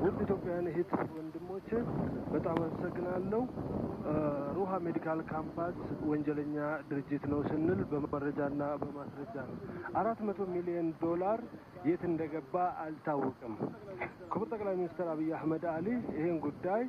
ውድ ኢትዮጵያውያን እህት ወንድሞቼ በጣም አመሰግናለሁ። ሩሃ ሜዲካል ካምፓስ ወንጀለኛ ድርጅት ነው ስንል በመረጃና በማስረጃ ነው። 400 ሚሊዮን ዶላር የት እንደገባ አልታወቀም። ክቡር ጠቅላይ ሚኒስትር አብይ አህመድ አሊ ይሄን ጉዳይ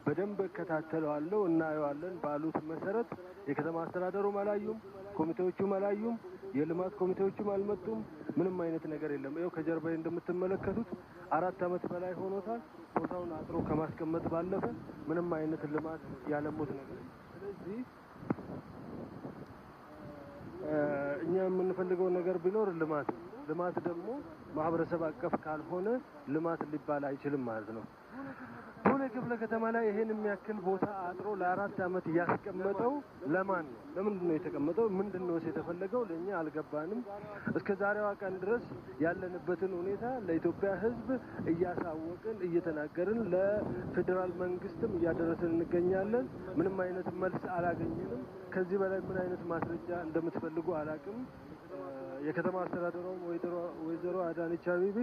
በደንብ እከታተለዋለሁ እናየዋለን ባሉት መሰረት የከተማ አስተዳደሩ አላዩም፣ ኮሚቴዎቹ አላዩም፣ የልማት ኮሚቴዎቹም አልመጡም። ምንም አይነት ነገር የለም። ይኸው ከጀርባዬ እንደምትመለከቱት 4 ዓመት በላይ ሆኖታል። ቦታውን አጥሮ ከማስቀመጥ ባለፈ ምንም አይነት ልማት ያለሙት ነገር የለም። ስለዚህ እኛ የምንፈልገው ነገር ቢኖር ልማት ደግሞ ማህበረሰብ አቀፍ ካልሆነ ልማት ሊባል አይችልም ማለት ነው። ቦሌ ክፍለ ከተማ ላይ ይሄን የሚያክል ቦታ አጥሮ ለ4 ዓመት ያስቀመጠው ለማን ነው? ለምንድን ነው የተቀመጠው? ምንድነው የተፈለገው? ለኛ አልገባንም። እስከ ዛሬዋ ቀን ድረስ ያለንበትን ሁኔታ ለኢትዮጵያ ሕዝብ እያሳወቅን እየተናገርን ለፌዴራል መንግስትም እያደረስን እንገኛለን። ምንም አይነት መልስ አላገኘንም። ከዚህ በላይ ምን አይነት ማስረጃ እንደምትፈልጉ አላቅም። የከተማ አስተዳደሩም ወይዘሮ አዳነች አቤቤ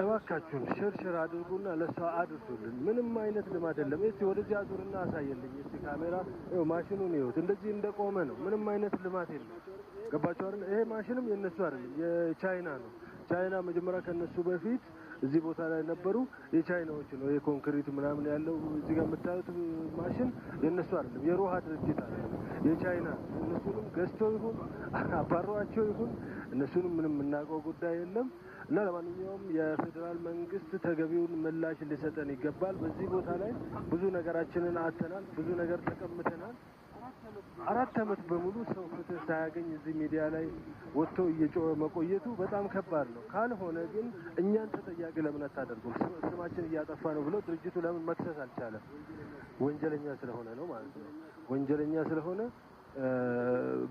እባካችሁን ሸርሸር አድርጉና ለሷ አድርሱልን። ምንም አይነት ልማት የለም። እስቲ ወደዚህ አዙርና አሳየልኝ። እስቲ ካሜራ ማሽኑን ይሁት እንደዚህ እንደቆመ ነው። ምንም አይነት ልማት የለም። ገባችሁ አይደል? ይሄ ማሽንም የነሱ አይደለም፣ የቻይና ነው። ቻይና መጀመሪያ ከነሱ በፊት እዚህ ቦታ ላይ ነበሩ። የቻይናዎች ነው። የኮንክሪት ምናምን ያለው እዚህ ጋር የምታዩት ማሽን የነሱ አይደለም፣ የሩሃ ድርጅት አይደለም፣ የቻይና። እነሱንም ገዝተው ይሁን አባሯቸው ይሁን እነሱንም ምንም የምናውቀው ጉዳይ የለም። እና ለማንኛውም የፌዴራል መንግስት ተገቢውን ምላሽ ሊሰጠን ይገባል። በዚህ ቦታ ላይ ብዙ ነገራችንን አተናል፣ ብዙ ነገር ተቀምተናል። 4 ዓመት በሙሉ ሰው ፍትህ ሳያገኝ እዚህ ሚዲያ ላይ ወጥቶ እየጮኸ መቆየቱ በጣም ከባድ ነው። ካልሆነ ግን እኛን ተጠያቂ ለምን አታደርጉም? ስማችን እያጠፋ ነው ብሎ ድርጅቱ ለምን መክሰስ አልቻለም? ወንጀለኛ ስለሆነ ነው ማለት ነው። ወንጀለኛ ስለሆነ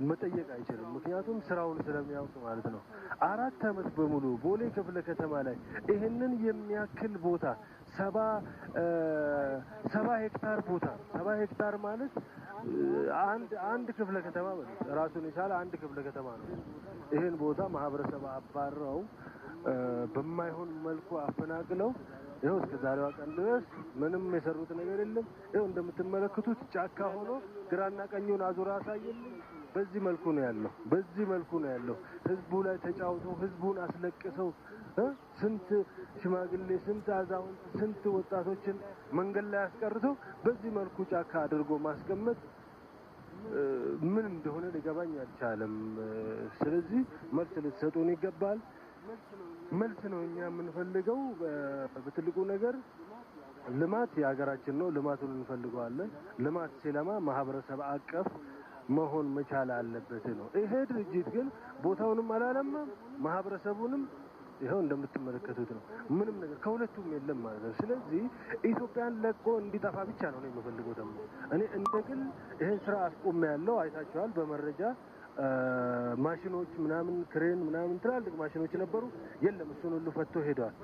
መጠየቅ አይችልም። ምክንያቱም ስራውን ስለሚያውቅ ማለት ነው። 4 ዓመት በሙሉ ቦሌ ክፍለ ከተማ ላይ ይህንን የሚያክል ቦታ 70 ሄክታር ቦታ 70 ሄክታር ማለት አንድ ክፍለ ከተማ ማለት ራሱን የቻለ አንድ ክፍለ ከተማ ነው። ይሄን ቦታ ማህበረሰብ አባረው በማይሆን መልኩ አፈናቅለው ይኸው እስከ ዛሬዋ ቀን ድረስ ምንም የሰሩት ነገር የለም። ይኸው እንደምትመለከቱት ጫካ ሆኖ ግራና ቀኙን አዙራ አሳየልኝ። በዚህ መልኩ ነው ያለው። ህዝቡ ላይ ተጫውተው ህዝቡን አስለቅሰው ስንት ሽማግሌ፣ ስንት አዛውንት፣ ስንት ወጣቶችን መንገድ ላይ አስቀርተው በዚህ መልኩ ጫካ አድርጎ ማስቀመጥ ምን እንደሆነ ሊገባኝ አልቻለም። ስለዚህ መልስ ልትሰጡን ይገባል። መልስ ነው እኛ የምንፈልገው። በትልቁ ነገር ልማት የሀገራችን ነው። ልማቱን እንፈልገዋለን። ልማት ሲለማ ማህበረሰብ አቀፍ መሆን መቻል አለበት ነው። ይሄ ድርጅት ግን ቦታውንም አላለማም፣ ማህበረሰቡንም ይኸው እንደምትመለከቱት ነው። ምንም ነገር ከሁለቱም የለም ማለት ነው። ስለዚህ ኢትዮጵያን ለቆ እንዲጠፋ ብቻ ነው የምፈልገው። ደግሞ እኔ እንደግል ይሄን ስራ አስቆሜያለሁ። አይታችኋል በመረጃ ማሽኖች ምናምን ክሬን ምናምን ትላልቅ ማሽኖች ነበሩ። የለም እሱን ሁሉ ፈቶ ሄዷል።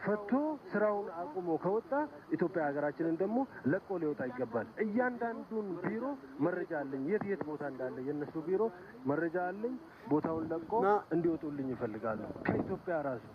ፈቶ ስራውን አቁሞ ከወጣ ኢትዮጵያ ሀገራችንን ደግሞ ለቆ ሊወጣ ይገባል። እያንዳንዱን ቢሮ መረጃ አለኝ፣ የት ቦታ እንዳለ የነሱ ቢሮ መረጃ አለኝ። ቦታውን ለቆ እንዲወጡልኝ ይፈልጋሉ ከኢትዮጵያ ራሱ